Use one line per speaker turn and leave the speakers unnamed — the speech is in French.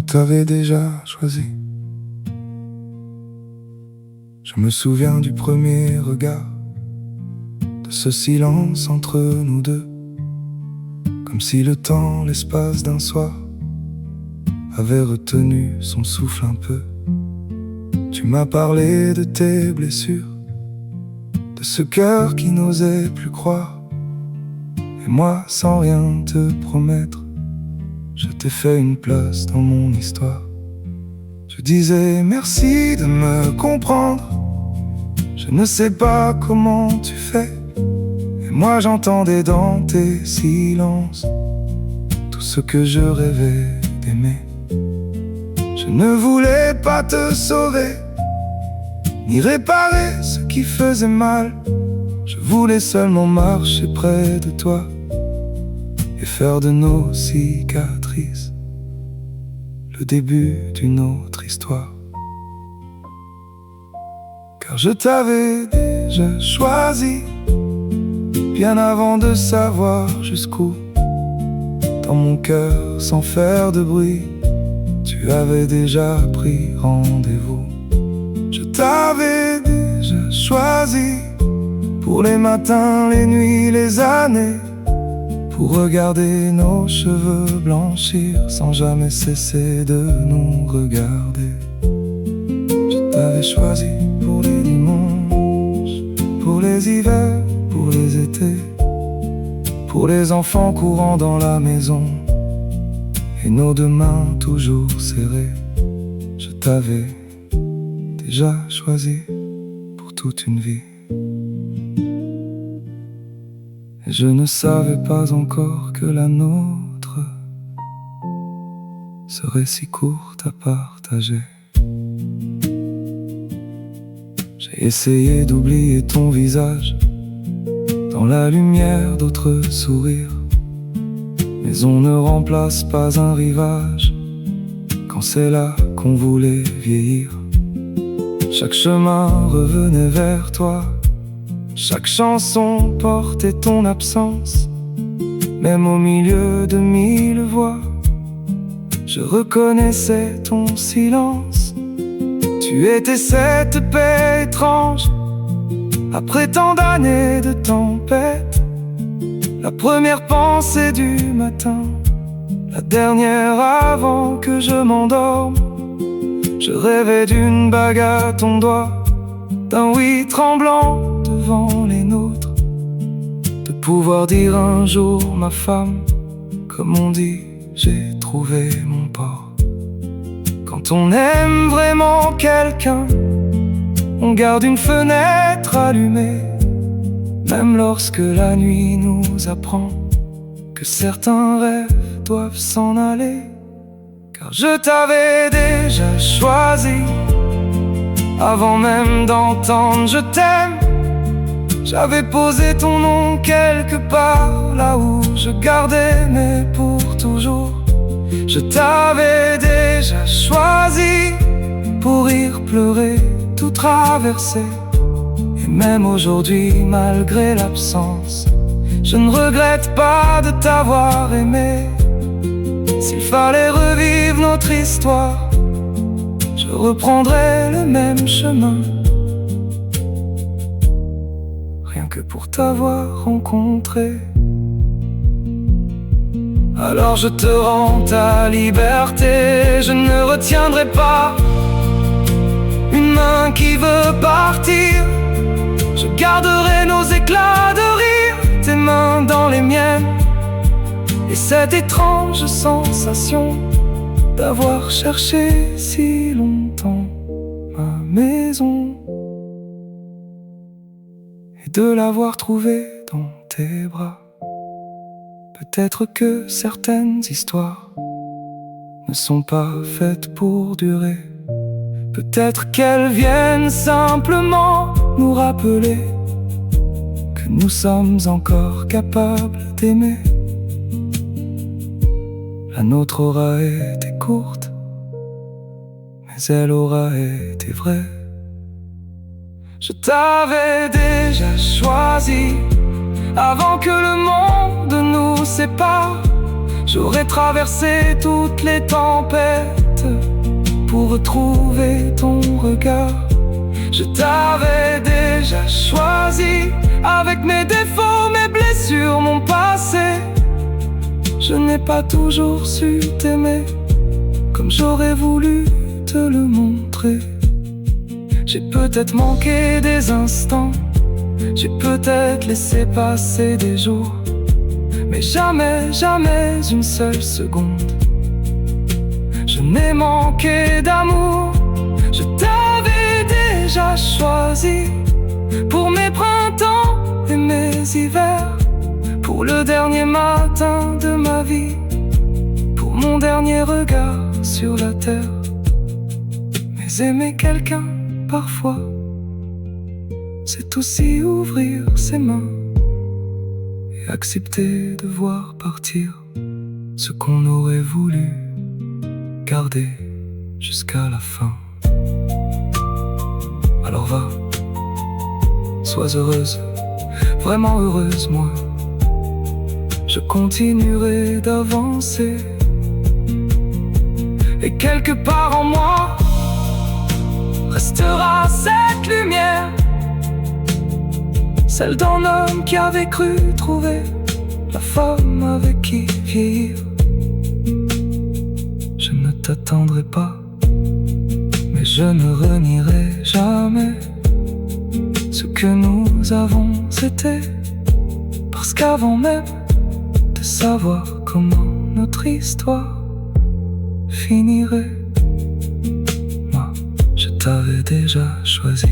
t'avais déjà choisi. Je me souviens du premier regard, de ce silence entre nous deux, comme si le temps, l'espace d'un soir, avait retenu son souffle un peu. Tu m'as parlé de tes blessures, de ce cœur qui n'osait plus croire. Et moi, sans rien te promettre, je t'ai fait une place dans mon histoire. Je disais merci de me comprendre, je ne sais pas comment tu fais. Et moi j'entendais dans tes silences tout ce que je rêvais d'aimer. Je ne voulais pas te sauver, ni réparer ce qui faisait mal. Je voulais seulement marcher près de toi et faire de nos cicatrices le début d'une autre histoire. Car je t'avais déjà choisi, bien avant de savoir jusqu'où. Dans mon cœur, sans faire de bruit, tu avais déjà pris rendez-vous. Je t'avais déjà choisi, pour les matins, les nuits, les années, pour regarder nos cheveux blanchir sans jamais cesser de nous regarder. Je t'avais choisi pour les dimanches, pour les hivers, pour les étés, pour les enfants courant dans la maison et nos deux mains toujours serrées. Je t'avais déjà choisi pour toute une vie. Et je ne savais pas encore que la nôtre serait si courte à partager. J'ai essayé d'oublier ton visage dans la lumière d'autres sourires, mais on ne remplace pas un rivage quand c'est là qu'on voulait vieillir. Chaque chemin revenait vers toi, chaque chanson portait ton absence. Même au milieu de mille voix, je reconnaissais ton silence. Tu étais cette paix étrange, après tant d'années de tempête, la première pensée du matin, la dernière avant que je m'endorme. Je rêvais d'une bague à ton doigt, d'un oui tremblant devant les nôtres, de pouvoir dire un jour ma femme, comme on dit, j'ai trouvé mon port. Quand on aime vraiment quelqu'un, on garde une fenêtre allumée, même lorsque la nuit nous apprend que certains rêves doivent s'en aller. Car je t'avais déjà choisi, avant même d'entendre je t'aime. J'avais posé ton nom quelque part, là où je gardais mes pour toujours. Je t'avais déjà choisi, pour rire, pleurer, tout traverser. Et même aujourd'hui, malgré l'absence, je ne regrette pas de t'avoir aimé. S'il fallait revivre notre histoire, je reprendrais le même chemin, rien que pour t'avoir rencontré. Alors je te rends ta liberté, je ne retiendrai pas une main qui veut partir. Je garderai nos éclats de rire, tes mains dans les miennes, et cette étrange sensation d'avoir cherché si longtemps ma maison, et de l'avoir trouvée dans tes bras. Peut-être que certaines histoires ne sont pas faites pour durer. Peut-être qu'elles viennent simplement nous rappeler que nous sommes encore capables d'aimer. La nôtre aura été courte, mais elle aura été vraie. Je t'avais déjà choisi, avant que le monde nous sépare. J'aurais traversé toutes les tempêtes tête pour retrouver ton regard. Je t'avais déjà choisi, avec mes défauts, mes blessures, mon passé. Je n'ai pas toujours su t'aimer comme j'aurais voulu te le montrer. J'ai peut-être manqué des instants, j'ai peut-être laissé passer des jours, mais jamais, jamais une seule seconde. Je n'ai manqué d'amour, je t'avais déjà choisi pour mes printemps et mes hivers, pour le dernier matin de ma vie, pour mon dernier regard sur la terre. Mais aimer quelqu'un, parfois, c'est aussi ouvrir ses mains et accepter de voir partir ce qu'on aurait voulu garder jusqu'à la fin. Alors va, sois heureuse, vraiment heureuse, moi. Je continuerai d'avancer, et quelque part en moi restera cette lumière, celle d'un homme qui avait cru trouver la femme avec qui vieillir. Je ne t'attendrai pas, mais je ne renierai jamais ce que nous avons été, parce qu'avant même de savoir comment notre histoire finirait, moi je t'avais déjà choisi.